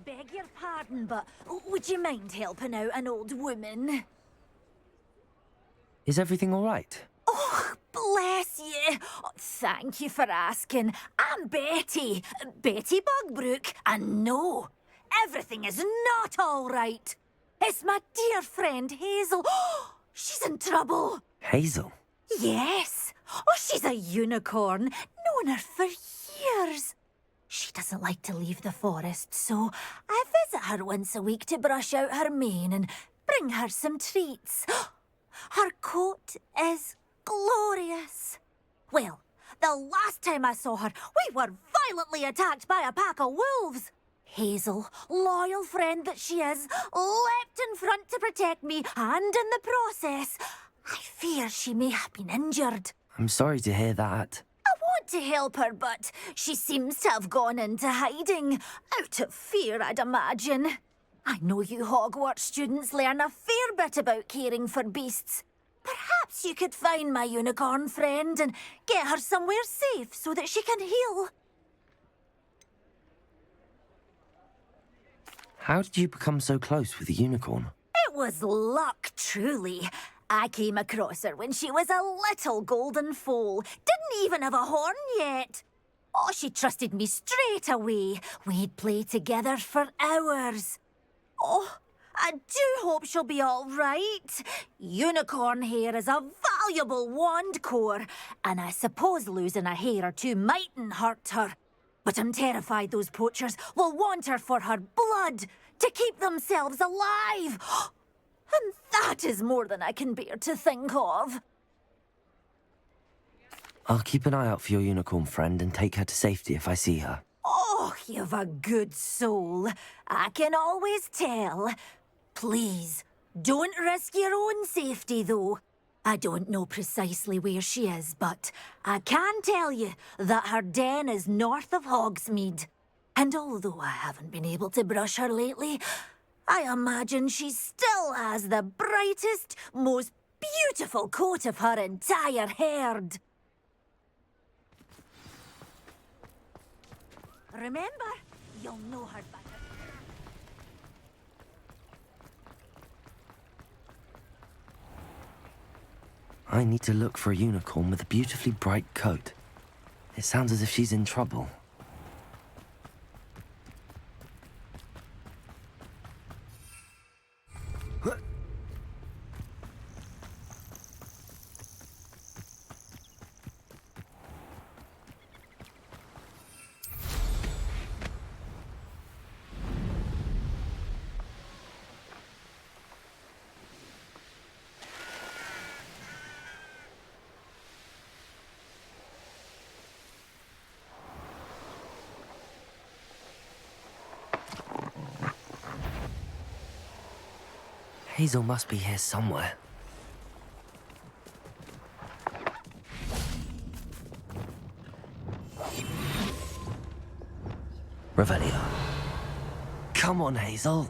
beg your pardon, but would you mind helping out an old woman? Is everything all right? Oh, bless you. Oh, thank you for asking. I'm Betty. Betty Bugbrook. And no, everything is not all right. It's my dear friend Hazel. She's in trouble. Hazel? Yes. Oh, she's a unicorn. Known her for years. She doesn't like to leave the forest, so I visit her once a week to brush out her mane and bring her some treats. Her coat is glorious. Well, the last time I saw her, we were violently attacked by a pack of wolves. Hazel, loyal friend that she is, leapt in front to protect me, and in the process, I fear she may have been injured. I'm sorry to hear that. I want to help her, but she seems to have gone into hiding. Out of fear, I'd imagine. I know you Hogwarts students learn a fair bit about caring for beasts. Perhaps you could find my unicorn friend and get her somewhere safe so that she can heal. How did you become so close with the unicorn? It was luck, truly. I came across her when she was a little golden foal. Didn't even have a horn yet. Oh, she trusted me straight away. We'd play together for hours. Oh, I do hope she'll be all right. Unicorn hair is a valuable wand core, and I suppose losing a hair or two mightn't hurt her. But I'm terrified those poachers will want her for her blood, to keep themselves alive. And that is more than I can bear to think of. I'll keep an eye out for your unicorn friend and take her to safety if I see her. Oh, you've a good soul. I can always tell. Please, don't risk your own safety, though. I don't know precisely where she is, but I can tell you that her den is north of Hogsmeade. And although I haven't been able to brush her lately, I imagine she still has the brightest, most beautiful coat of her entire herd. Remember, you'll know her by her... I need to look for a unicorn with a beautifully bright coat. It sounds as if she's in trouble. Hazel must be here somewhere. Revelio. Come on, Hazel.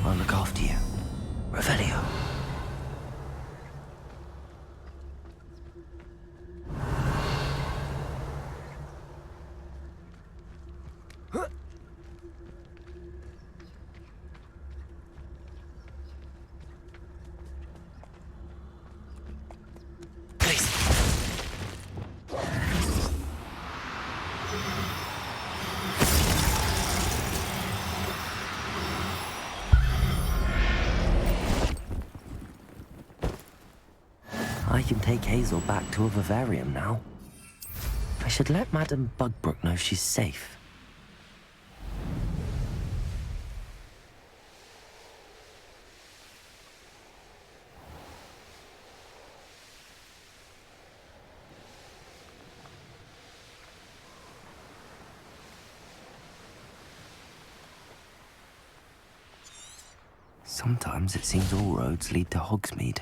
I'll look after you. Revelio. I can take Hazel back to a vivarium now. I should let Madame Bugbrook know she's safe. Sometimes it seems all roads lead to Hogsmeade.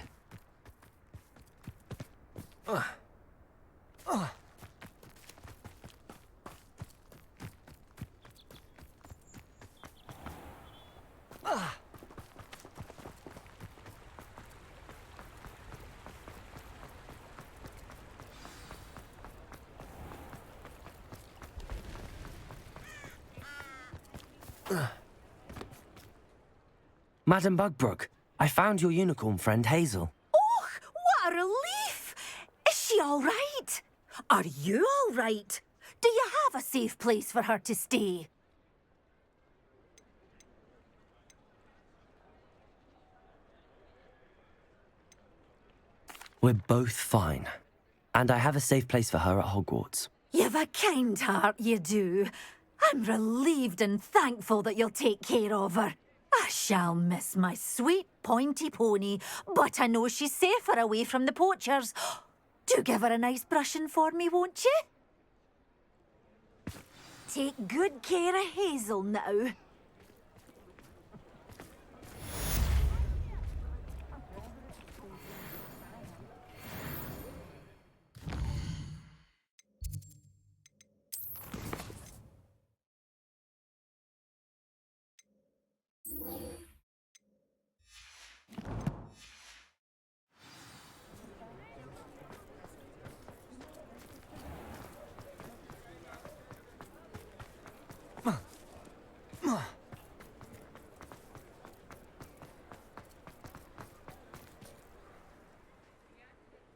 Madam Bugbrook, I found your unicorn friend Hazel. Oh, what a relief! Is she all right? Are you all right? Do you have a safe place for her to stay? We're both fine. And I have a safe place for her at Hogwarts. You've a kind heart, you do. I'm relieved and thankful that you'll take care of her. I shall miss my sweet pointy pony, but I know she's safer away from the poachers. Do give her a nice brushing for me, won't you? Take good care of Hazel now.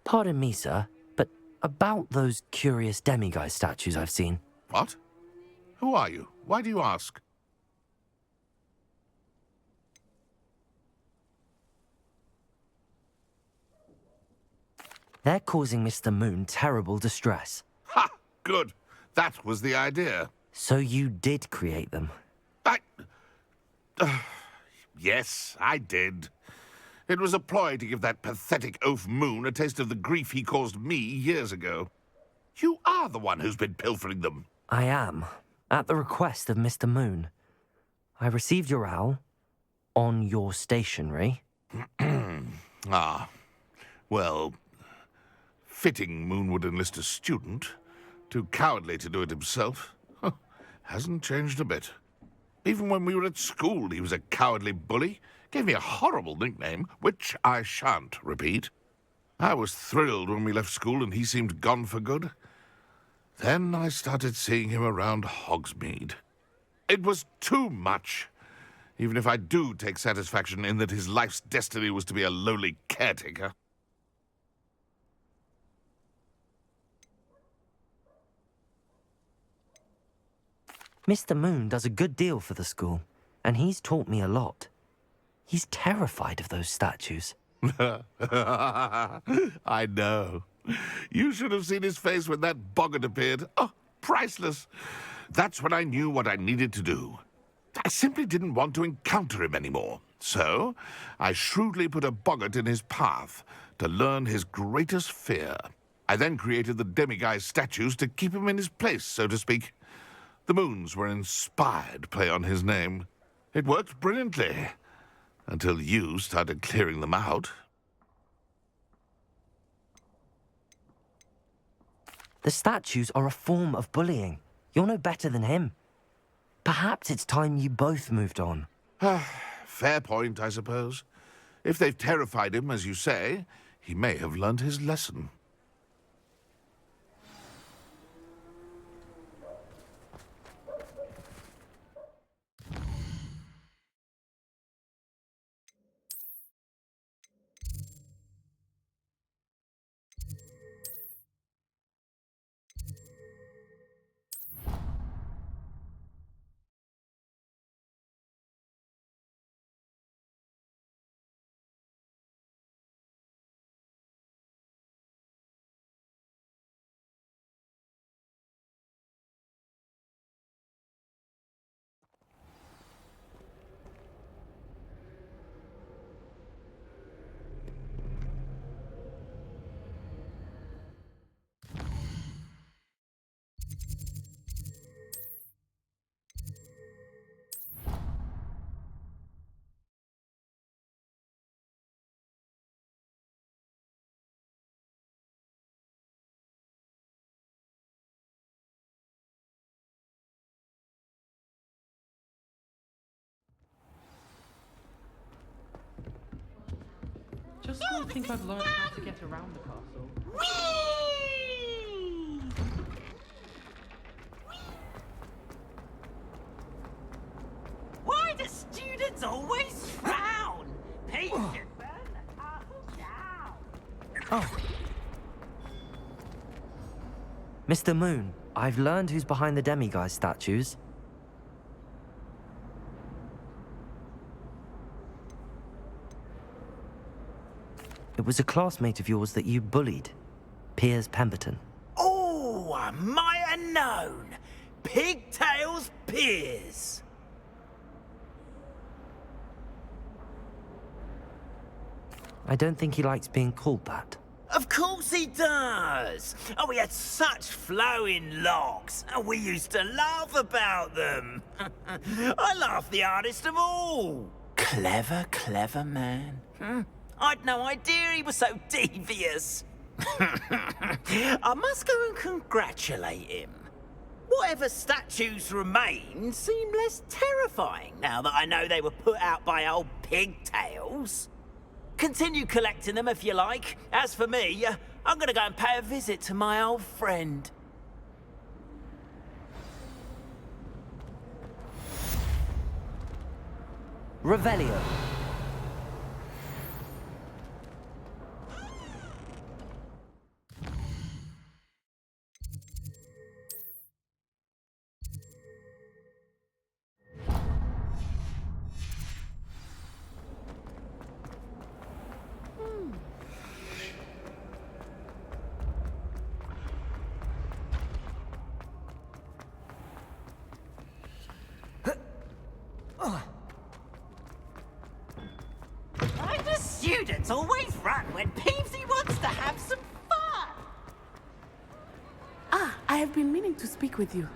Pardon me, sir, but about those curious demiguise statues I've seen. What? Who are you? Why do you ask? They're causing Mr. Moon terrible distress. Ha! Good. That was the idea. So you did create them? Yes, I did. It was a ploy to give that pathetic oaf Moon a taste of the grief he caused me years ago. You are the one who's been pilfering them. I am, at the request of Mr. Moon. I received your owl on your stationery. Ah, well, fitting Moon would enlist a student. Too cowardly to do it himself. Huh, hasn't changed a bit. Even when we were at school, he was a cowardly bully. Gave me a horrible nickname, which I shan't repeat. I was thrilled when we left school and he seemed gone for good. Then I started seeing him around Hogsmeade. It was too much. Even if I do take satisfaction in that his life's destiny was to be a lowly caretaker. Mr. Moon does a good deal for the school, and he's taught me a lot. He's terrified of those statues. I know. You should have seen his face when that boggart appeared. Oh, priceless. That's when I knew what I needed to do. I simply didn't want to encounter him anymore. So, I shrewdly put a boggart in his path to learn his greatest fear. I then created the demiguise statues to keep him in his place, so to speak. The moons were an inspired play on his name. It worked brilliantly. Until you started clearing them out. The statues are a form of bullying. You're no better than him. Perhaps it's time you both moved on. Fair point, I suppose. If they've terrified him, as you say, he may have learned his lesson. just don't think I've learned how to get around the castle. Why do students always frown? Peace should burn the castle down. Oh. Mr. Moon, I've learned who's behind the demiguise statues. It was a classmate of yours that you bullied, Piers Pemberton. Oh, I might have known. Pigtails Piers. I don't think he likes being called that. Of course he does. Oh, he had such flowing locks, and we used to laugh about them. I laughed the hardest of all. Clever, clever man. I'd no idea he was so devious. I must go and congratulate him. Whatever statues remain seem less terrifying now that I know they were put out by old pigtails. Continue collecting them if you like. As for me, I'm gonna go and pay a visit to my old friend. Revelio. Why do students always run when Peevesy wants to have some fun? Ah, I have been meaning to speak with you.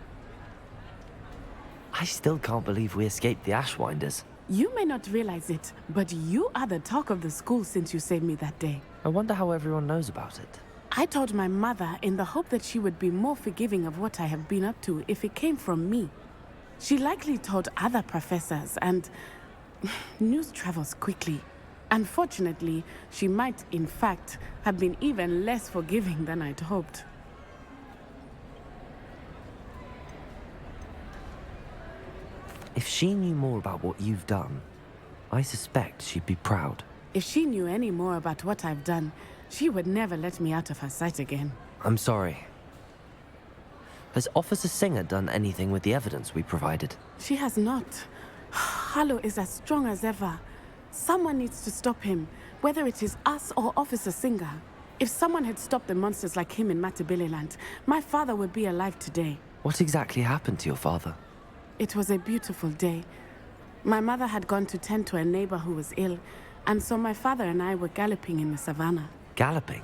I still can't believe we escaped the Ashwinders. You may not realize it, but you are the talk of the school since you saved me that day. I wonder how everyone knows about it. I told my mother in the hope that she would be more forgiving of what I have been up to if it came from me. She likely told other professors, and news travels quickly. Unfortunately, she might, in fact, have been even less forgiving than I'd hoped. If she knew more about what you've done, I suspect she'd be proud. If she knew any more about what I've done, she would never let me out of her sight again. I'm sorry. Has Officer Singer done anything with the evidence we provided? She has not. Harlow is as strong as ever. Someone needs to stop him, whether it is us or Officer Singer. If someone had stopped the monsters like him in Matabeleland, my father would be alive today. What exactly happened to your father? It was a beautiful day. My mother had gone to tend to a neighbor who was ill, and so my father and I were galloping in the savannah. Galloping?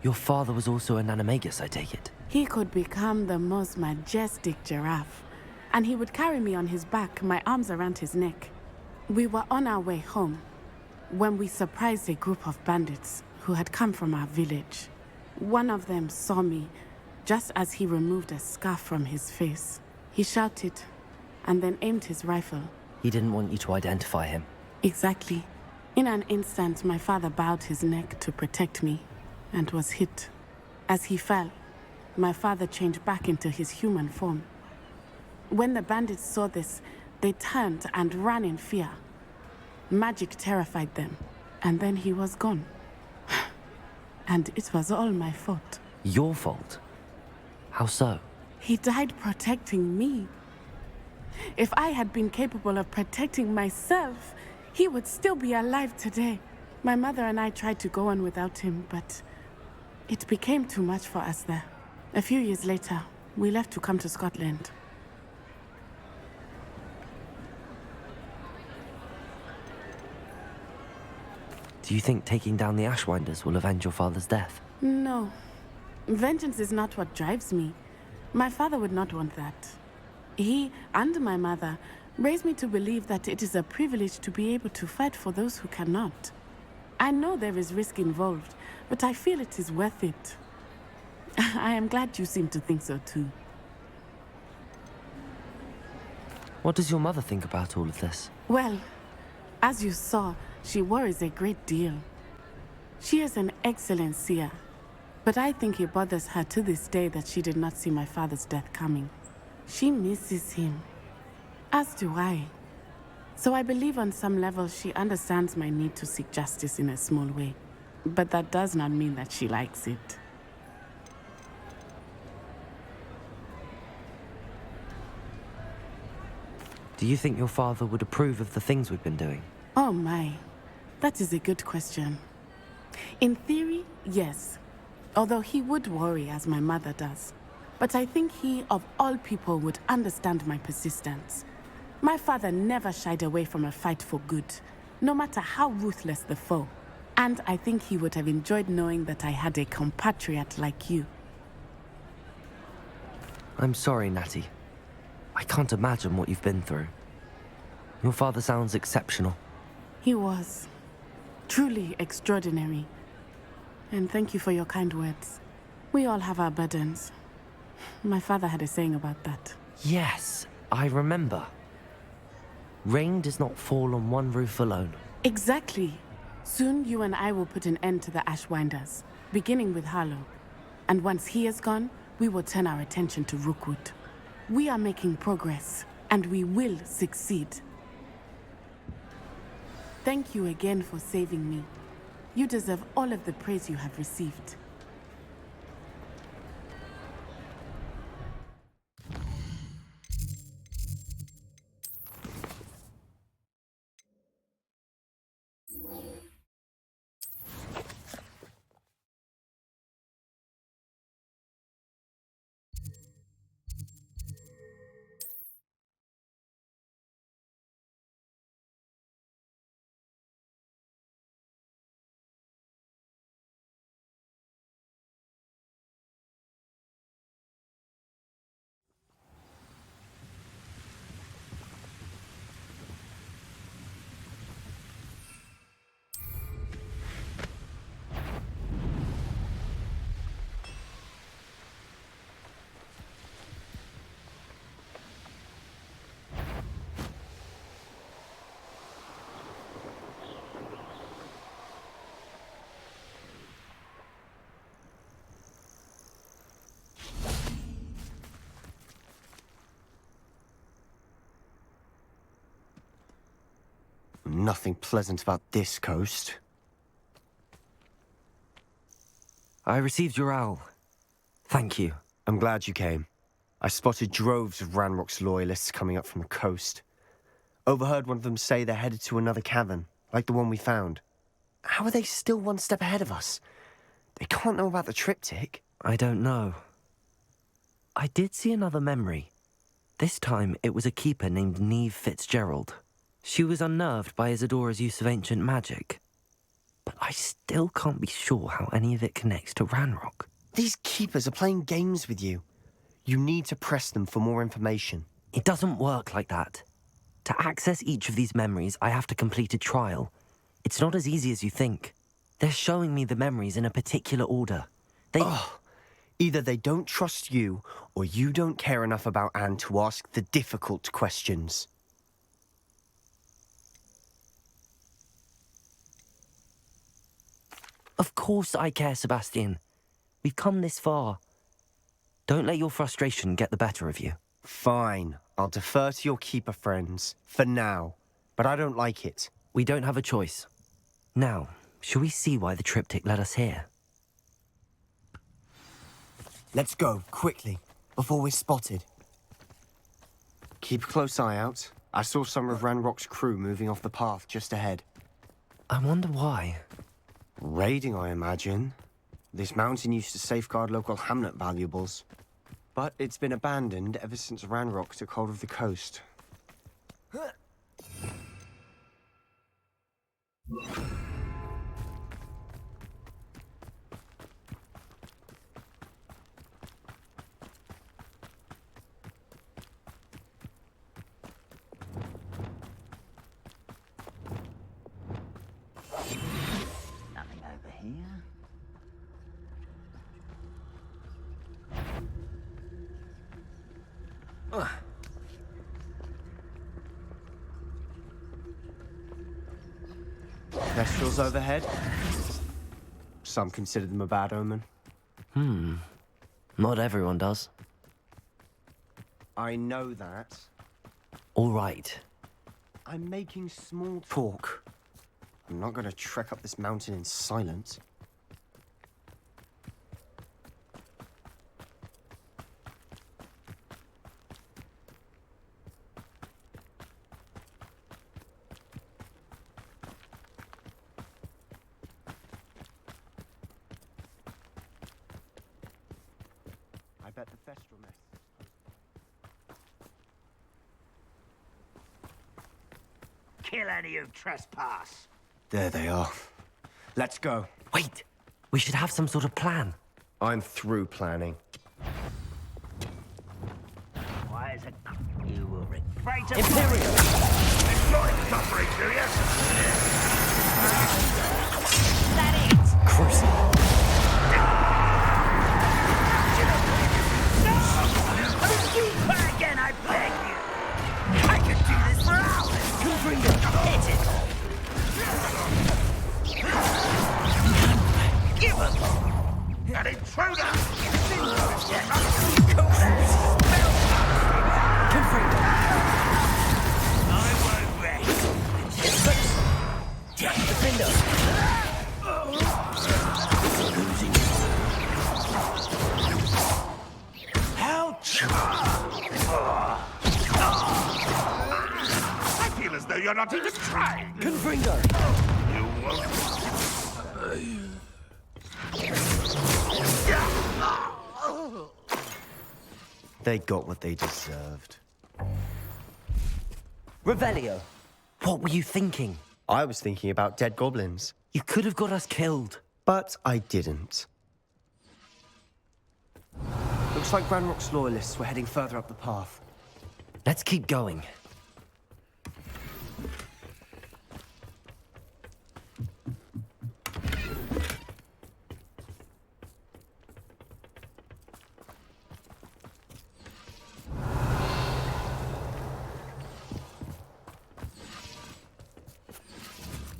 Your father was also an animagus, I take it? He could become the most majestic giraffe, and he would carry me on his back, my arms around his neck. We were on our way home when we surprised a group of bandits who had come from our village. One of them saw me just as he removed a scarf from his face. He shouted and then aimed his rifle. He didn't want you to identify him. Exactly. In an instant, my father bowed his neck to protect me and was hit. As he fell, my father changed back into his human form. When the bandits saw this, they turned and ran in fear. Magic terrified them, and then he was gone. And it was all my fault. Your fault? How so? He died protecting me. If I had been capable of protecting myself, he would still be alive today. My mother and I tried to go on without him, but it became too much for us there. A few years later, we left to come to Scotland. Do you think taking down the Ashwinders will avenge your father's death? No. Vengeance is not what drives me. My father would not want that. He and my mother raised me to believe that it is a privilege to be able to fight for those who cannot. I know there is risk involved, but I feel it is worth it. I am glad you seem to think so too. What does your mother think about all of this? Well, as you saw, she worries a great deal. She is an excellent seer, but I think it bothers her to this day that she did not see my father's death coming. She misses him, as do I. So I believe on some level she understands my need to seek justice in a small way. But that does not mean that she likes it. Do you think your father would approve of the things we've been doing? Oh my, that is a good question. In theory, yes. Although he would worry as my mother does. But I think he, of all people, would understand my persistence. My father never shied away from a fight for good, no matter how ruthless the foe. And I think he would have enjoyed knowing that I had a compatriot like you. I'm sorry, Natty. I can't imagine what you've been through. Your father sounds exceptional. He was. Truly extraordinary. And thank you for your kind words. We all have our burdens. My father had a saying about that. Yes, I remember. Rain does not fall on one roof alone. Exactly. Soon you and I will put an end to the Ashwinders, beginning with Harlow. And once he is gone, we will turn our attention to Rookwood. We are making progress, and we will succeed. Thank you again for saving me. You deserve all of the praise you have received. Nothing pleasant about this coast. I received your owl. Thank you. I'm glad you came. I spotted droves of Ranrock's loyalists coming up from the coast. Overheard one of them say they're headed to another cavern, like the one we found. How are they still one step ahead of us? They can't know about the triptych. I don't know. I did see another memory. This time, it was a keeper named Neve Fitzgerald. She was unnerved by ISIDORA'S use of ancient magic. But I still can't be sure how any of it connects to Ranrock. These keepers are playing games with you. You need to press them for more information. It doesn't work like that. To access each of these memories, I have to complete a trial. It's not as easy as you think. They're showing me the memories in a particular order. Either they don't trust you, or you don't care enough about Anne to ask the difficult questions. Of course I care, Sebastian. We've come this far. Don't let your frustration get the better of you. Fine. I'll defer to your keeper friends, for now. But I don't like it. We don't have a choice. Now, shall we see why the triptych led us here? Let's go, quickly, before we're spotted. Keep a close eye out. I saw some of Ranrock's crew moving off the path just ahead. I wonder why. Raiding, I imagine. This mountain used to safeguard local hamlet valuables. But it's been abandoned ever since Ranrock took hold of the coast. Nothing over here. Kestrels overhead? Some consider them a bad omen. Not everyone does. I know that. All right. I'm making small talk. I'm not going to trek up this mountain in silence. I bet the Festral mess. Kill any who trespass. There they are. Let's go. Wait! We should have some sort of plan. I'm through planning. Why is it you will regret to Imperial! Enjoy suffering, do you? that it? Cruise. Again, I beg you. I could do this for hours. Confringo! Hit it. Give up. An intruder! Confringo! I won't rest. Defendo! Ouch. I feel as though you're not even trying. Confringo! You won't. They got what they deserved. Revelio! What were you thinking? I was thinking about dead goblins, You could have got us killed. but I didn't. Looks like Ranrock's loyalists were heading further up the path. Let's keep going.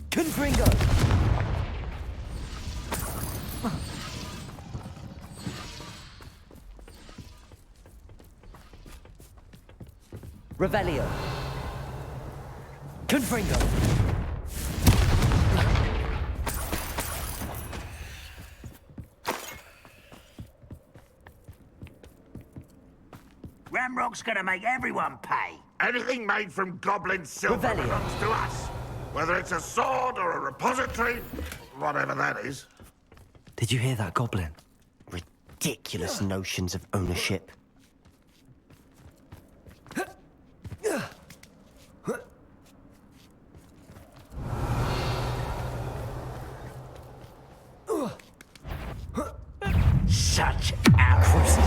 Confringo! Revelio! Confringo! Ramrock's gonna make everyone pay. Anything made from goblin silver Revelio. belongs to us. Whether it's a sword or a repository, whatever that is. Did you hear that, Goblin? Ridiculous notions of ownership. Such arrogance.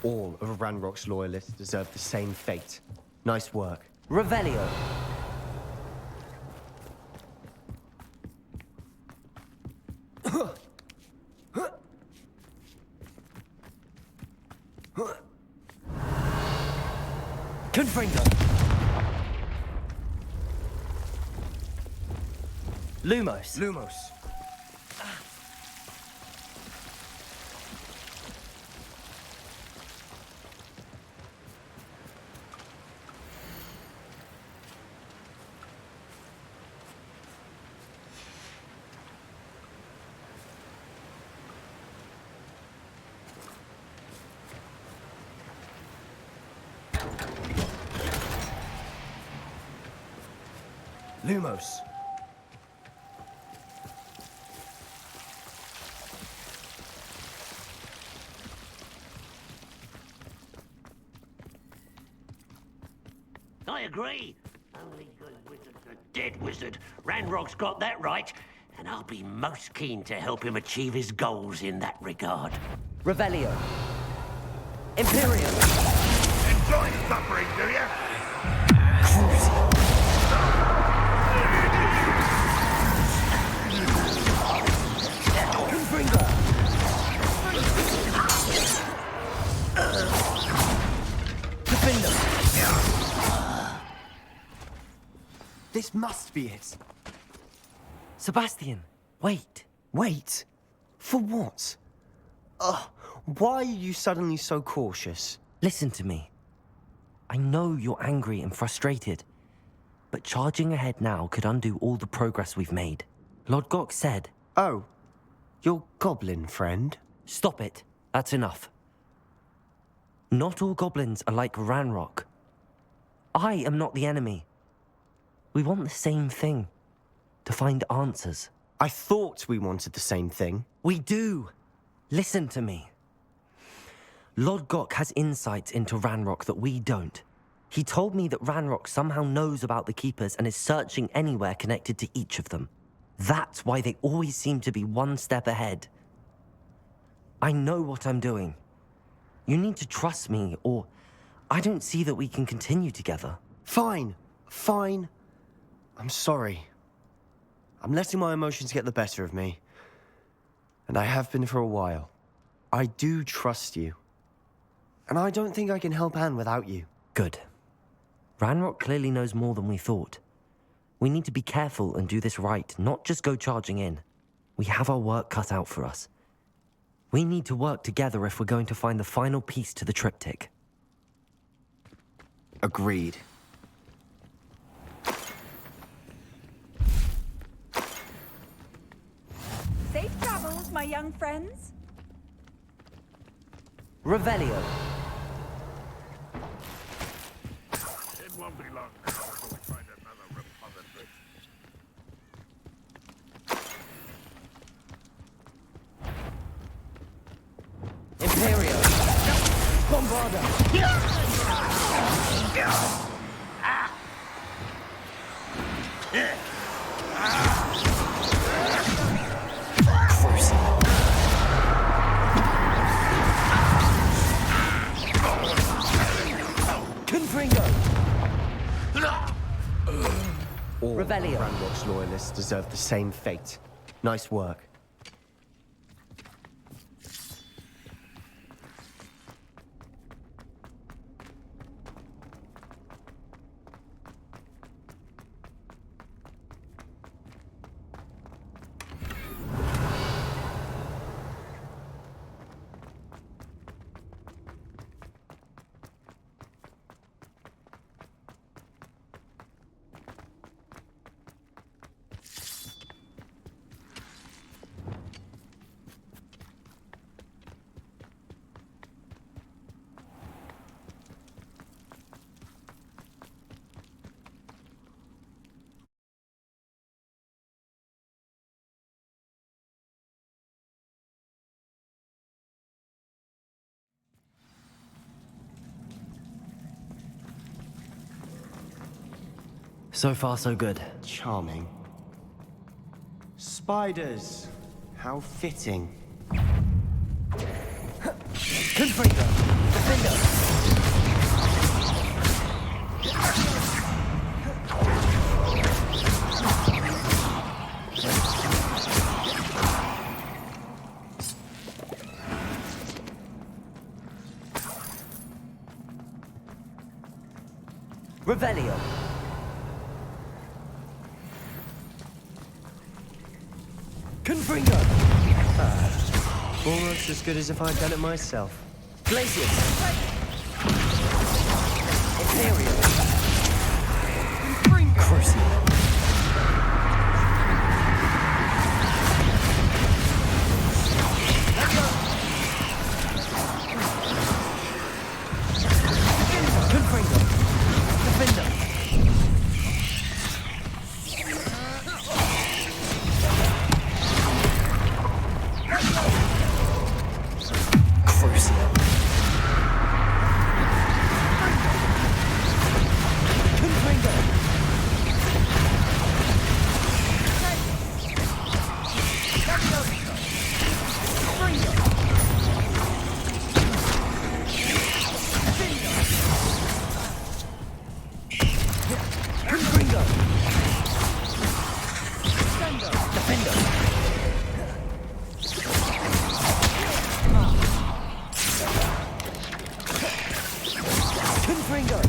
All of Ranrock's loyalists deserve the same fate. Nice work. Revelio! Confringo! Lumos! Lumos. Lumos. I agree. Only good wizard's a dead wizard. Ranrock's got that right, and I'll be most keen to help him achieve his goals in that regard. Revelio! Imperial! Enjoy suffering, do you? Confringo! Gryffindor! This must be it. Sebastian, wait. Wait? For what? Why are you suddenly so cautious? Listen to me. I know you're angry and frustrated, but charging ahead now could undo all the progress we've made. Lord Gok said... Oh, your goblin friend? Stop it. That's enough. Not all goblins are like Ranrock. I am not the enemy. We want the same thing. To find answers. I thought we wanted the same thing. We do. Listen to me. Lord Gok has insights into Ranrock that we don't. He told me that Ranrock somehow knows about the Keepers and is searching anywhere connected to each of them. That's why they always seem to be one step ahead. I know what I'm doing. You need to trust me, or I don't see that we can continue together. Fine. I'm sorry. I'm letting my emotions get the better of me. And I have been for a while. I do trust you. And I don't think I can help Anne without you. Good. Ranrock clearly knows more than we thought. We need to be careful and do this right, not just go charging in. We have our work cut out for us. We need to work together if we're going to find the final piece to the triptych. Agreed. Safe travels, my young friends. Revelio. It won't be long before we find another repository. Imperio. Bombarda. All Revelio. Ranrock's loyalists deserve the same fate. Nice work. So far, so good. Charming. Spiders. How fitting. Confringo! Defender! Revelio! Confringo! Almost as good as if I'd done it myself. Glacius! Imperio! Crucible! Confringo! Defender! Confringo!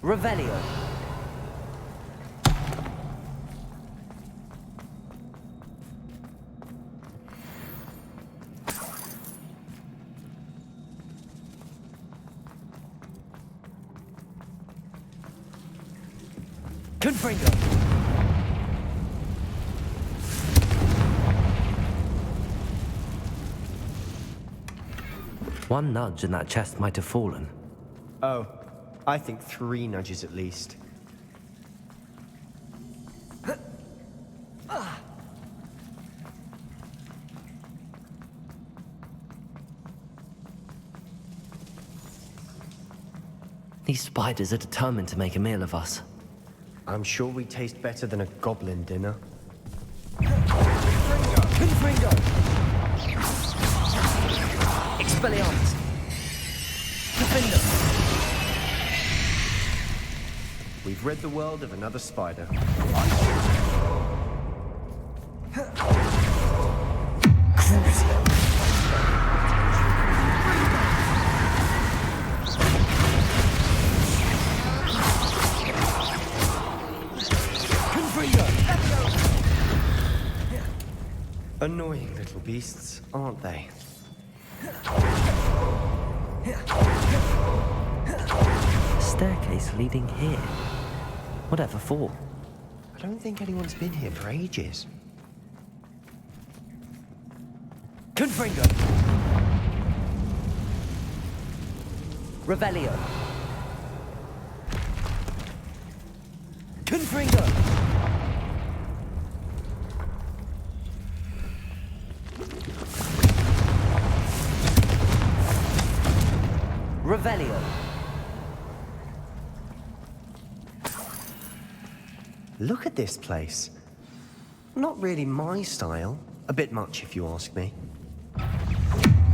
Revelio. Confringo. One nudge and that chest might have fallen. Oh, I think 3 nudges at least. These spiders are determined to make a meal of us. I'm sure we taste better than a goblin dinner. Confringo! Expelliarmus! Defender! We've rid the world of another spider. Annoying little beasts, aren't they? Staircase leading here. Whatever for? I don't think anyone's been here for ages. Confringo! Revelio! Confringo! Revelio! Look at this place. Not really my style. A bit much, if you ask me.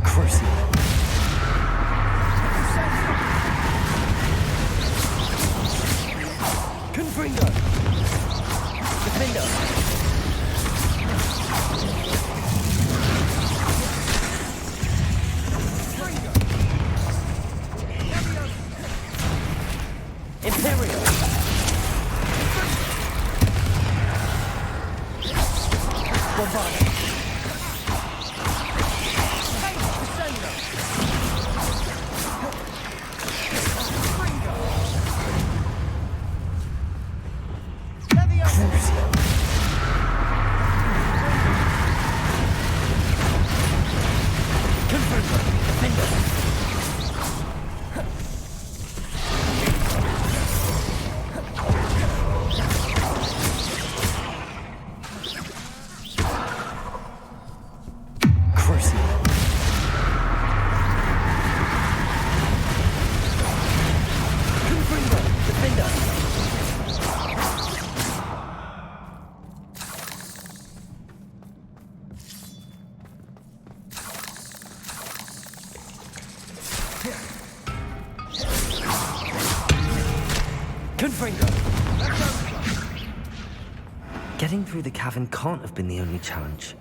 Crucio! Confringo! Defender! Imperial! Bombard! Getting through the cavern can't have been the only challenge.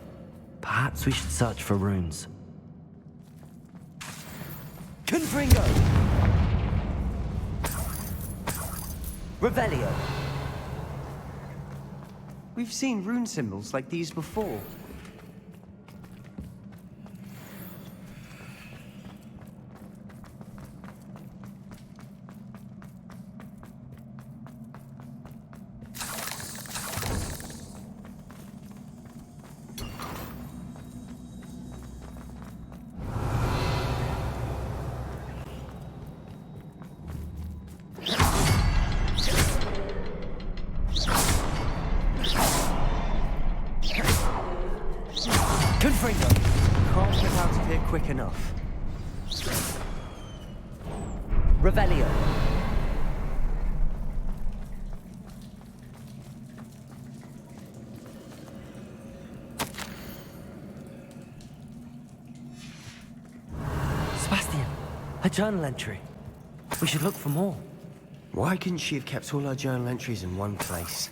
Perhaps we should search for runes. Confringo! Revelio! We've seen rune symbols like these before. Can't get out of here quick enough. Revelio! Sebastian, a journal entry. We should look for more. Why couldn't she have kept all her journal entries in one place?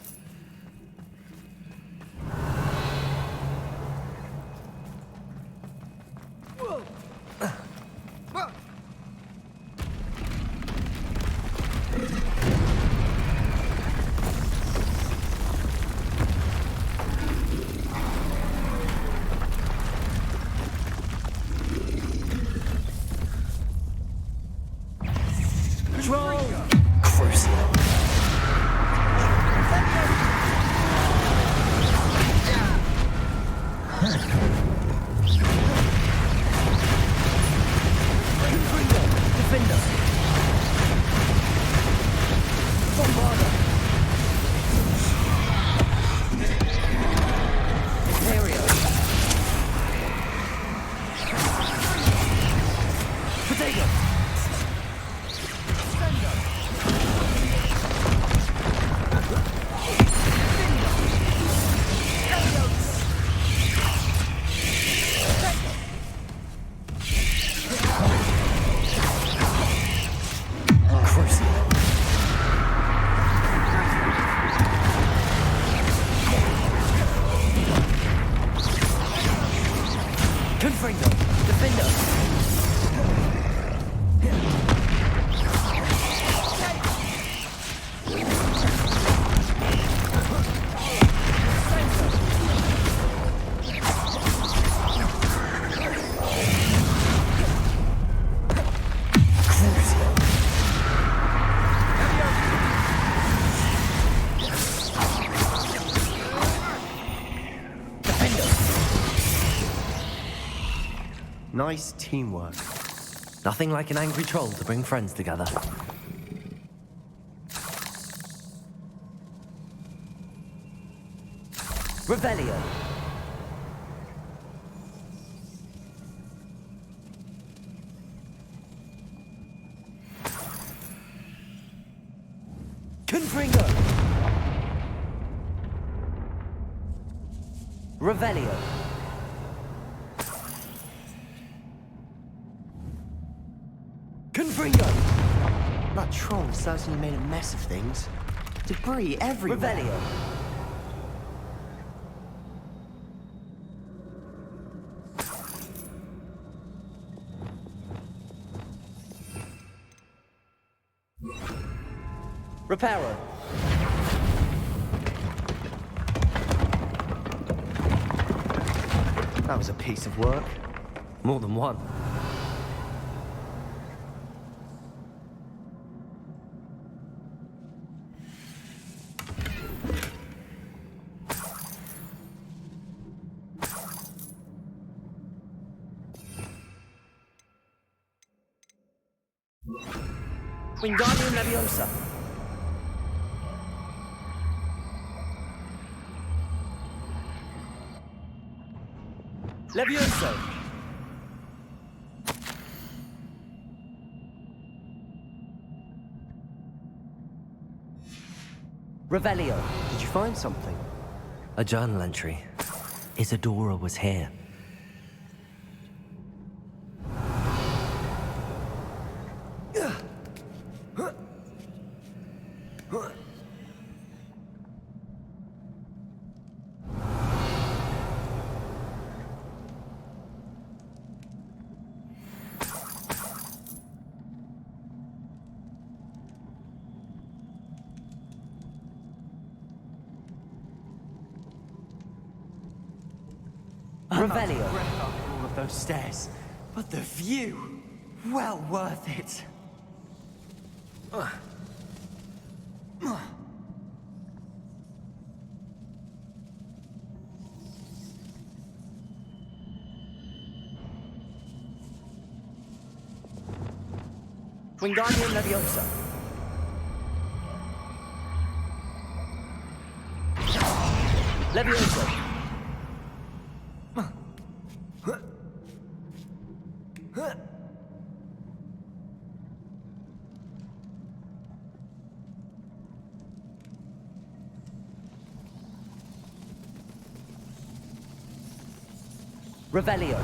Confringo! Defender! Nice teamwork. Nothing like an angry troll to bring friends together. Revelio. Confringo. Revelio. Confringo. That troll certainly made a mess of things. Debris everywhere. Revelio. Reparo. That was a piece of work. More than one. Wingardium Leviosa. Levioso. Revelio. Did you find something? A journal entry. Isidora was here. Revelio. Breath after all of those stairs, but the view, well worth it. Wingardium Leviosa. Leviosa. Revelio.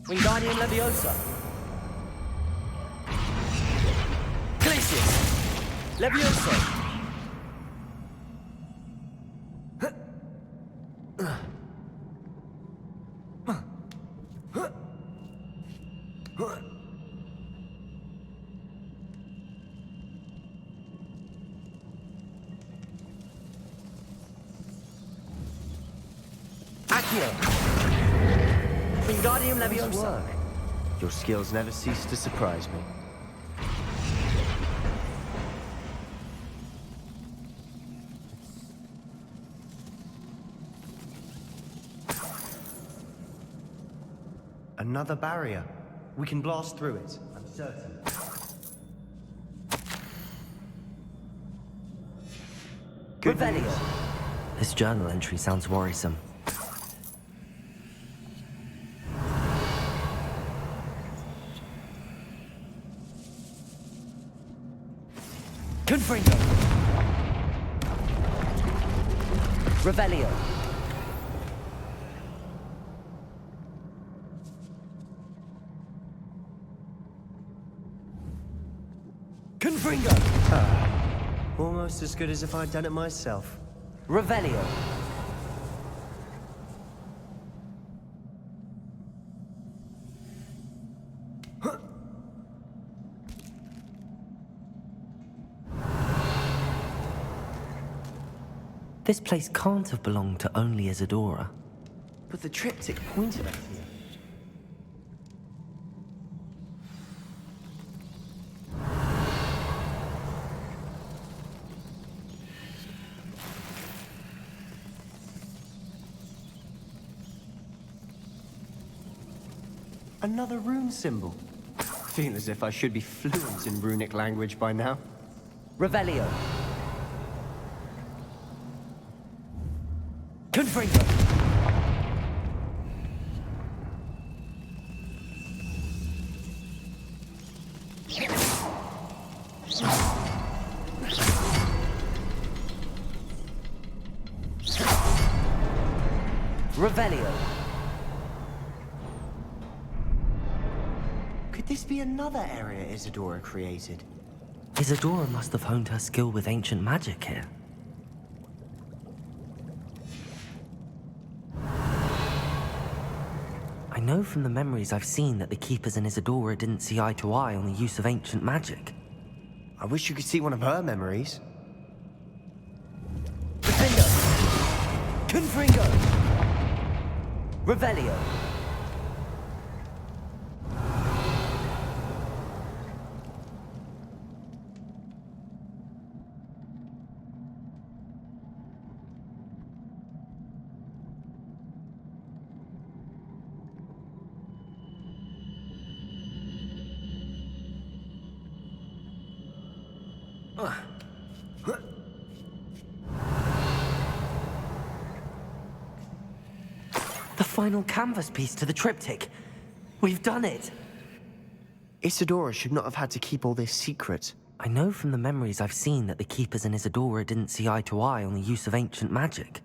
Wingardium Leviosa. Glacius. Leviosa. Accio. Wingardium Leviosa. Your skills never cease to surprise me. Another barrier. We can blast through it, I'm certain. Revelio. This journal entry sounds worrisome. Confringo! Revelio! Confringo! Almost as good as if I'd done it myself. Revelio! This place can't have belonged to only Isidora. But the triptych pointed at you. Another rune symbol. Feel as if I should be fluent in runic language by now. Revelio. Confringo. Revelio. Could this be another area Isidora created? Isidora must have honed her skill with ancient magic here. I know from the memories I've seen that the Keepers and Isidora didn't see eye to eye on the use of ancient magic. I wish you could see one of her memories. Defendo! Confringo! Revelio! The final canvas piece to the triptych. We've done it! Isidora should not have had to keep all this secret. I know from the memories I've seen that the Keepers and Isidora didn't see eye to eye on the use of ancient magic.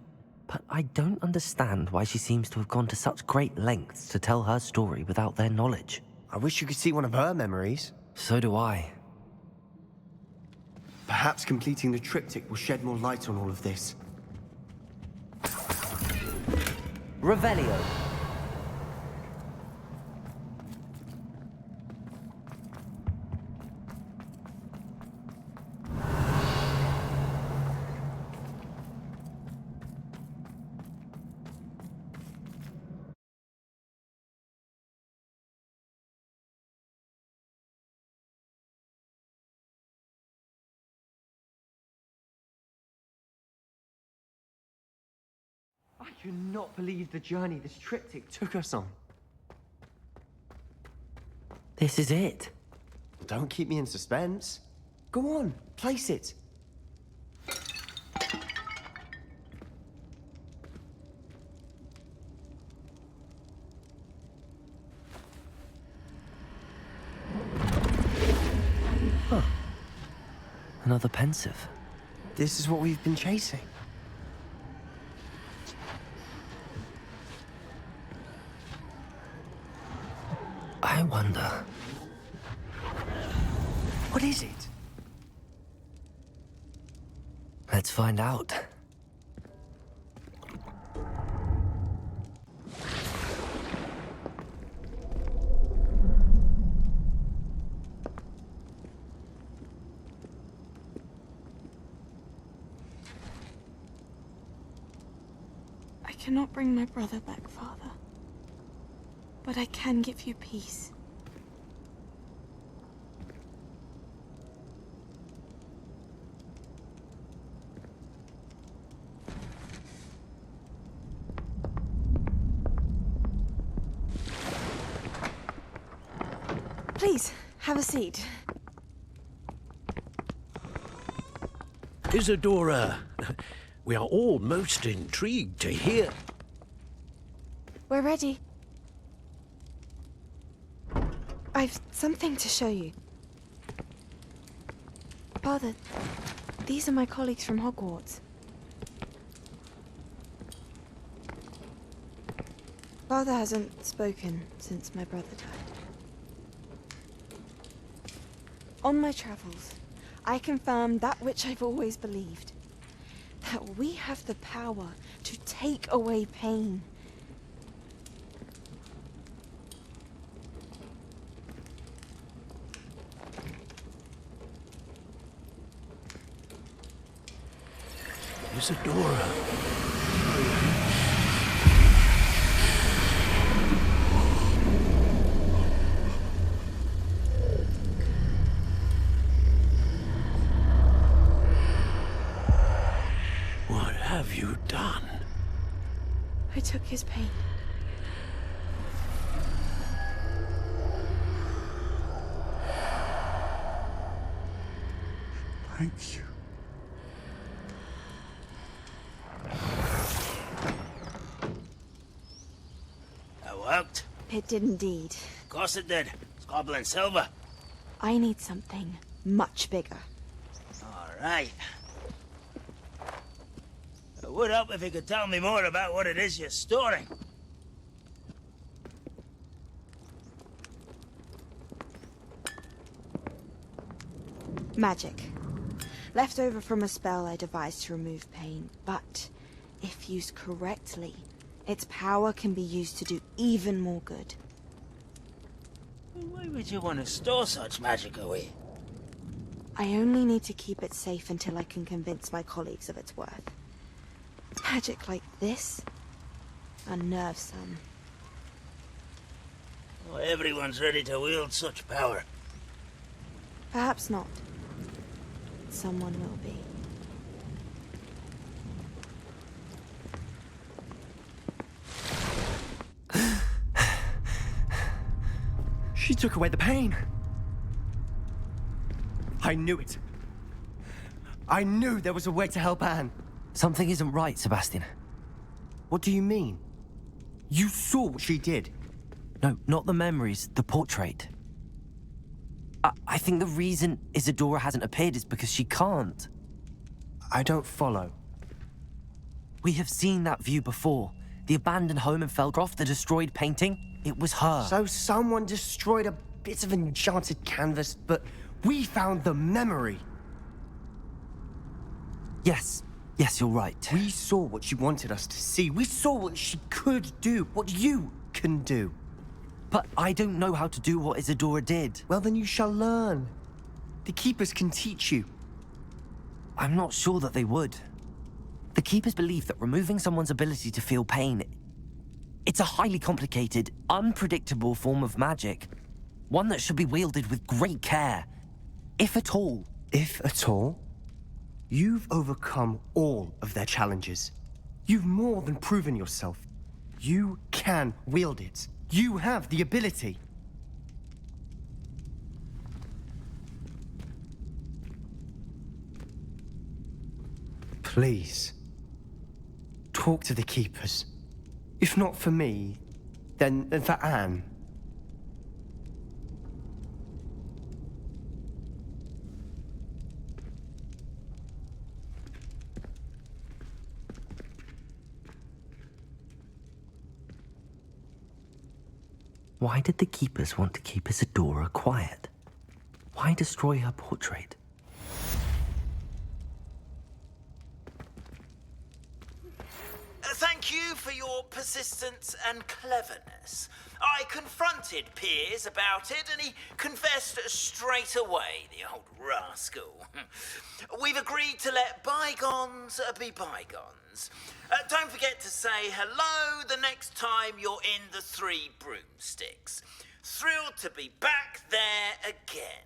But I don't understand why she seems to have gone to such great lengths to tell her story without their knowledge. I wish you could see one of her memories. So do I. Perhaps completing the triptych will shed more light on all of this. Revelio. I cannot believe the journey this triptych took us on. This is it. Don't keep me in suspense. Go on, place it. Huh. Another pensieve. This is what we've been chasing. I wonder... What is it? Let's find out. I cannot bring my brother back, Father. But I can give you peace. Please, have a seat. Isidora, we are all most intrigued to hear. We're ready. I've something to show you. Father, these are my colleagues from Hogwarts. Father hasn't spoken since my brother died. On my travels, I confirmed that which I've always believed. That we have the power to take away pain. Isidora. What have you done? I took his pain. Thank you. That worked. It did indeed. Of course it did. It's goblin silver. I need something much bigger. All right. It would help if you could tell me more about what it is you're storing. Magic. Left over from a spell I devised to remove pain, but if used correctly, its power can be used to do even more good. Why would you want to store such magic away? I only need to keep it safe until I can convince my colleagues of its worth. Magic like this unnerves some. Well, everyone's ready to wield such power. Perhaps not. Someone will be. She took away the pain. I knew it. I knew there was a way to help Anne. Something isn't right, Sebastian. What do you mean? You saw what she did. No, not the memories, the portrait. I think the reason Isidora hasn't appeared is because she can't. I don't follow. We have seen that view before. The abandoned home in Felcroft, the destroyed painting. It was her. So someone destroyed a bit of enchanted canvas, but we found the memory. Yes, you're right. We saw what she wanted us to see. We saw what she could do, what you can do. But I don't know how to do what Isidora did. Well, then you shall learn. The Keepers can teach you. I'm not sure that they would. The Keepers believe that removing someone's ability to feel pain, it's a highly complicated, unpredictable form of magic. One that should be wielded with great care. If at all. If at all? You've overcome all of their challenges. You've more than proven yourself. You can wield it. You have the ability. Please, talk to the Keepers. If not for me, then for Anne. Why did the Keepers want to keep Isidora quiet? Why destroy her portrait? Thank you for your persistence and cleverness. I confronted Piers about it, and he confessed straight away, the old rascal. We've agreed to let bygones be bygones. Don't forget to say hello the next time you're in the Three Broomsticks. Thrilled to be back there again.